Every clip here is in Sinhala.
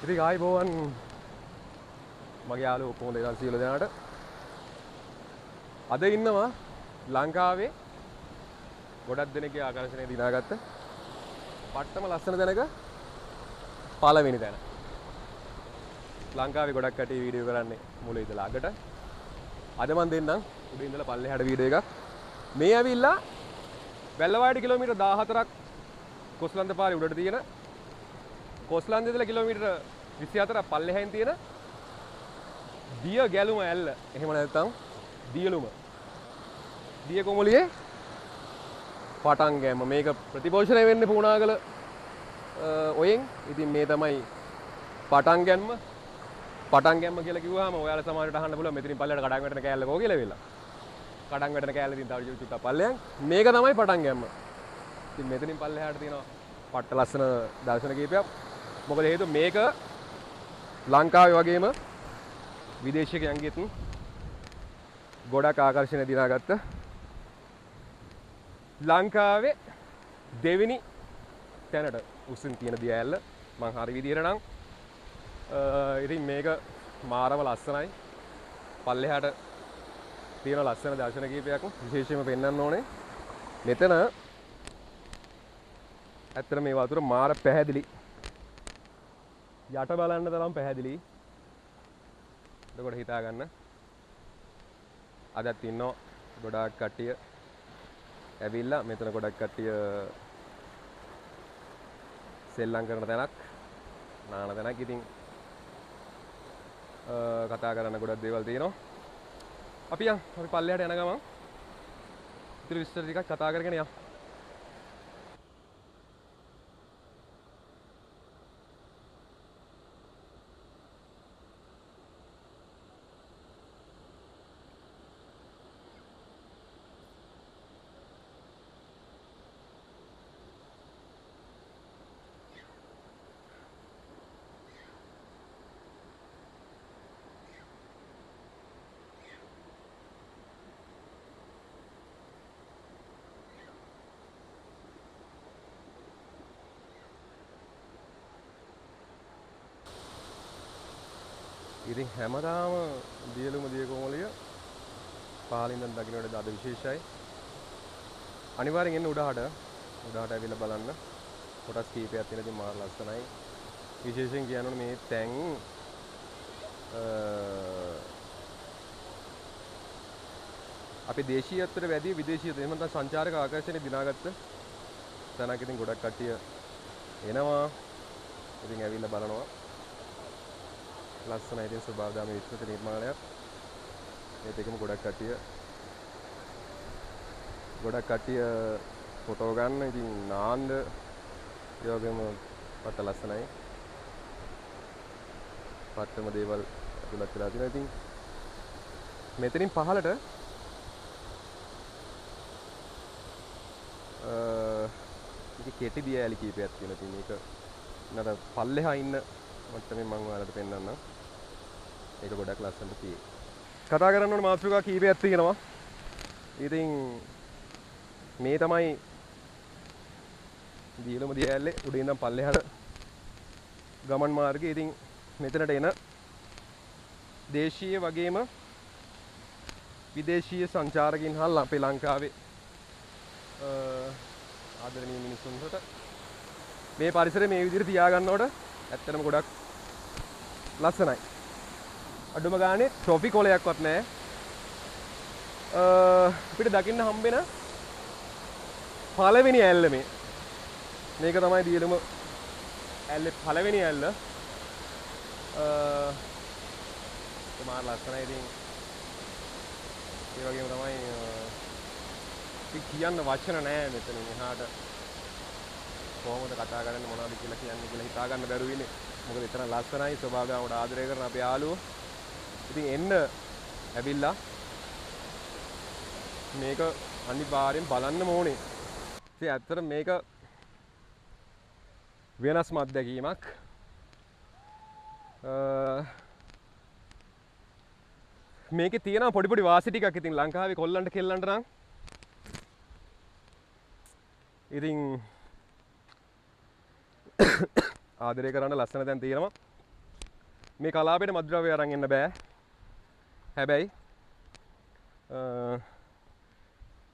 ඉතින් ආයිබෝවන් මගේ යාළුවෝ කොහොමද ඉතින් සියලු දෙනාට අද ඉන්නවා ලංකාවේ ගොඩක් දෙනෙක්ගේ ආකර්ෂණය දිනාගත්ත පට්ටම ලස්සන තැනක පළවෙනි තැන. ලංකාවේ ගොඩක් කටි වීඩියෝ කරන්නේ මුල ඉඳලා අගට. අද මම දෙන්නම් උඩ ඉඳලා පල්ලෙහාට වීඩියෝ එකක්. මේ ඇවිල්ලා වැල්ලවාඩි කිලෝමීටර් 14ක් කොස්ලන්ත පාරේ උඩට තියෙන කොස්ලන්ත ඉඳලා කිලෝමීටර් 24ක් පල්ලෙහායින් තියෙන දිය ගැලුම ඇල්ල. එහෙම නැත්නම් දියලුම. දිය කොමලියේ පටන් ගැම්ම. මේක ප්‍රතිපෝෂණය වෙන්නේ පුණාගල ඔයෙන්. ඉතින් මේ තමයි පටන් ගැම්ම. පටන් ගැම්ම කියලා කිව්වහම ඔයාලා සමහරට අහන්න පුළුවන් මෙතනින් පල්ලෙහාට කඩන් වැටෙන කෑල්ල කෝ කියලා වෙලා. කඩන් වැටෙන කෑල්ල ඉතින් තව චුට්ටක් පල්ලෙහාන්. මේක තමයි පටන් ගැම්ම. ඉතින් මෙතනින් පල්ලෙහාට තියෙනවා පට්ට ලස්සන දර්ශන කීපයක්. මොකද හේතුව මේක ලංකාවේ වගේම විදේශිකයන්ගෙත් ගොඩක් ආකර්ෂණ දිනාගත්ත ලංකාවේ දෙවෙනි තැනට උසින් තියෙන දිය ඇල්ල. මං හරි විදියට නම් ඉතින් මේක මාරම ලස්සනයි. පල්ලෙහාට තියෙන ලස්සන දර්ශන කීපයක් විශේෂයෙන්ම පෙන්වන්න ඕනේ. මෙතන ඇත්තට මේ වතුර මාර පැහැදිලි. යට බලන්න තරම් පැහැදිලි. එතකොට හිතා ගන්න අදත් ඉන්නවා ගොඩාක් කට්ටිය ඇවිල්ලා මෙතන ගොඩක් කට්ටිය සෙල්ලම් කරන තැනක් නාන තැනක්. ඉතින් කතා කරන්න ගොඩක් දේවල් තියෙනවා. අපි පල්ලෙහාට යන ගමන් ඉතින් විස්තර ටිකක් කතා කරගෙන යමු. ඉතින් හැමදාම දියලුම දිය කොමලිය පහලින් දැන් දකින්නට අද විශේෂයි. අනිවාර්යෙන් එන්න උඩහට ඇවිල්ලා බලන්න. කොටස් කීපයක් තියෙන ඉතින් මාර ලස්සනයි. විශේෂයෙන් කියන්න ඕනේ මේ තැන් අපේ දේශීයත්වයට වැඩි විදේශීයත්වයට එහෙම නැත්නම් සංචාරක ආකර්ෂණය දිනාගත්ත තැනක්. ඉතින් ගොඩක් කට්ටිය එනවා. ඉතින් ඇවිල්ලා බලනවා. ලස්සනයි. ඉතින් ස්වභාවධර්ම විශ්වක නිර්මාණයක්. ඒත් එකම ගොඩක් කට්ටිය ෆොටෝ ගන්න. ඉතින් නාන්ද ඒ වගේම පට ලස්සනයි. පට්ටම දේවල් ඇතුළත් වෙලා තියෙනවා. ඉතින් මෙතනින් පහළට ඉතින් කෙටි දිය ඇලි කීපයක් තියෙනවා. ඉතින් මේක නේද පල්ලෙහා ඉන්න මට්ටමින් මම ඔයාලට පෙන්නන්නම්. ඒක ගොඩක් ලස්සනට තියෙයි. කතා කරන්න ඕන මාතෘකා කීපයක් තියෙනවා. ඉතින් මේ තමයි දියලුම දිය ඇල්ලේ උඩින් ඉඳන් පල්ලෙහාට ගමන් මාර්ගය. ඉතින් මෙතනට එන දේශීය වගේම විදේශීය සංචාරකින් හල් අපේ ලංකාවේ ආදරණීය මිනිස්සුන්ට මේ පරිසරය මේ විදිහට තියාගන්නකොට ඇත්තටම ගොඩක් ලස්සනයි. අඩුම ගානේ ට්‍රොෆි කොලයක්වත් නැහැ. අපිට දකින්න හම්බෙන පළවෙනි ඇල්ල මේ. මේක තමයි දියලුම ඇල්ලේ පළවෙනි ඇල්ල. මාර ලස්සනයි. ඉතින් ඒ වගේම තමයි කියන්න වචන නැහැ මෙතන මෙහාට කොහොමද කතා කරන්නේ මොනවද කියලා හිතා ගන්න බැරුව ඉන්නේ. මොකද එතන ලස්සනයි. ස්වභාවයෙන් ආදරය කරන අපේ යාළුවෝ. ඉතින් එන්න ඇවිල්ලා මේක අනිවාර්යෙන් බලන්නම ඕනේ. ඉතින් ඇත්තට මේක වෙනස්ම අත්දැකීමක්. මේකේ තියෙනවා පොඩි වාසි ටිකක්. ඉතින් ලංකාවේ කොල්ලන්ට කෙල්ලන්ට නම් ඉතින් ආදරය කරන්න ලස්සන තැන් තියෙනවා. මේ කලාපයට මද්ද්‍රව්‍ය අරන් එන්න බෑ. හැබැයි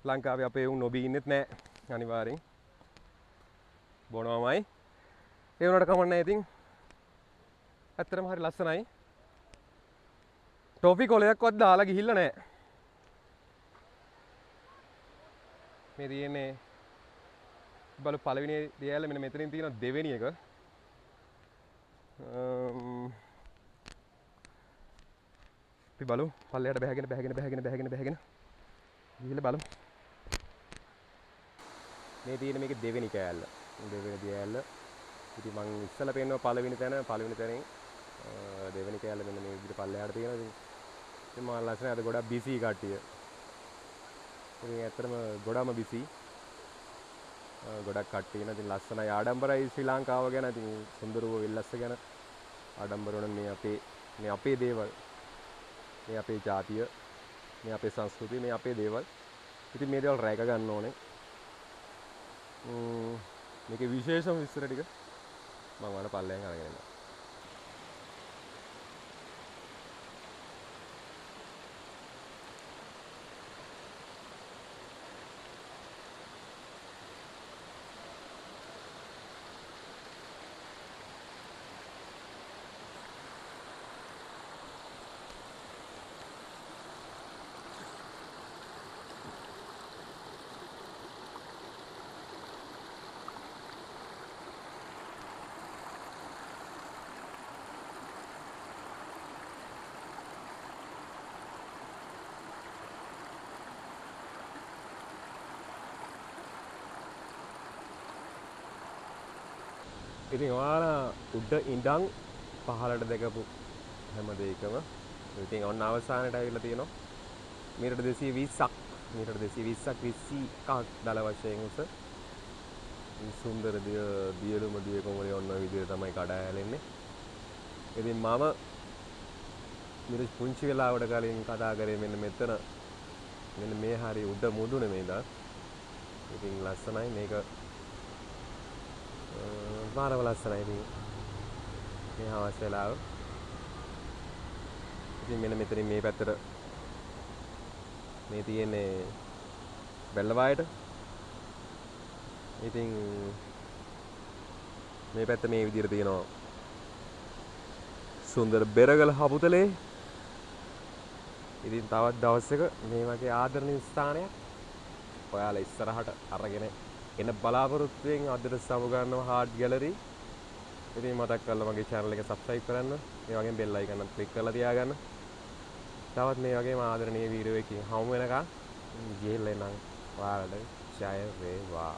ලංකාවේ අපේ උන් නොබී ඉන්නෙත් නෑ අනිවාර්යෙන්. බොනවමයි. ඒ වුණාට කමක් නෑ ඉතින්. ඇත්තටම හරි ලස්සනයි. ටොෆි කොලයක්වත් දාලා ගිහිල්ලා නෑ. මේ තියෙන්නේ බලු පළවෙනි දියැල මෙන්න මෙතනින් තියෙන දෙවෙනි එක. අපි බලමු පල්ලෙහාට බැහැගෙන ගිහිල්ලා බලමු. මේ තියෙන මේකේ දෙවෙනි කෑල්ල. දෙවෙනි දියැල. ඉතින් මං ඉස්සලා පෙන්නුවා පළවෙනි තැනින් දෙවෙනි කෑල්ල මෙන්න මේ විදිහට පල්ලෙහාට තියෙනවා. ඉතින් මම ලස්සනයි අද ගොඩක් බිසි කට්ටිය. ඉතින් ඇත්තටම ගොඩම බිසි. ගොඩක් කට්ටිය ඉන්න. ඉතින් ලස්සනයි ආඩම්බරයි ශ්‍රී ලංකාව ගැන. ඉතින් සුන්දරව වෙල්ලස්ස ගැන ආඩම්බර වන මේ අපේ දේවල්. මේ අපේ ජාතිය, මේ අපේ සංස්කෘතිය, මේ අපේ දේවල්. ඉතින් මේ දේවල් රැක ගන්න ඕනේ. මේකේ විශේෂම විස්තර ටික මම වල පල්ලෙන් අරගෙන එනවා. ඉතින් ඔයාලා උඩ ඉඳන් පහළට දැකපු හැම දෙයකම ඉතින් ඔන්න අවසානයට ඇවිල්ලා තියෙනවා මීටර 220ක් මීටර 220ක් 21ක් දල වශයෙන් උස සුන්දර දියලුම දිය කොමලේ ඔන්න ඔය විදිහට තමයි කඩා හැලෙන්නේ. ඉතින් මම මිරිස් පුංචි වෙලාවට කලින් කතා කරේ මෙන්න මෙතන මෙන්න මේ හරිය උඩ මුදුනේ මේ දා. ඉතින් ලස්සනයි මේක මාරව ලස්සනයි ඉතින් මේ හවස් වෙලාව. ඉතින් මෙන්න මෙතනින් මේ පැත්තට මේ තියෙන්නේ බැල්ලවායට. ඉතින් මේ පැත්ත මේ විදිහට තියෙනවා සුන්දර බෙරගල හපුතලේ. ඉතින් තවත් දවසක මේ වගේ ආදරණීය ස්ථානයක් ඔයාලා ඉස්සරහට අරගෙන එන බලාපොරොත්තුෙන් අදට සමුගන්නවා හාඩ් ගැලරි. ඉතින් මතක් කරලා මගේ channel එක subscribe කරන්න. ඒ වගේම bell icon එකත් click කරලා තියාගන්න. තවත් මේ වගේම ආදරණීය වීඩියෝ එකකින් හමු වෙනකන් ගිහිල්ලා එනම් ඔයාලට ජය වේවා.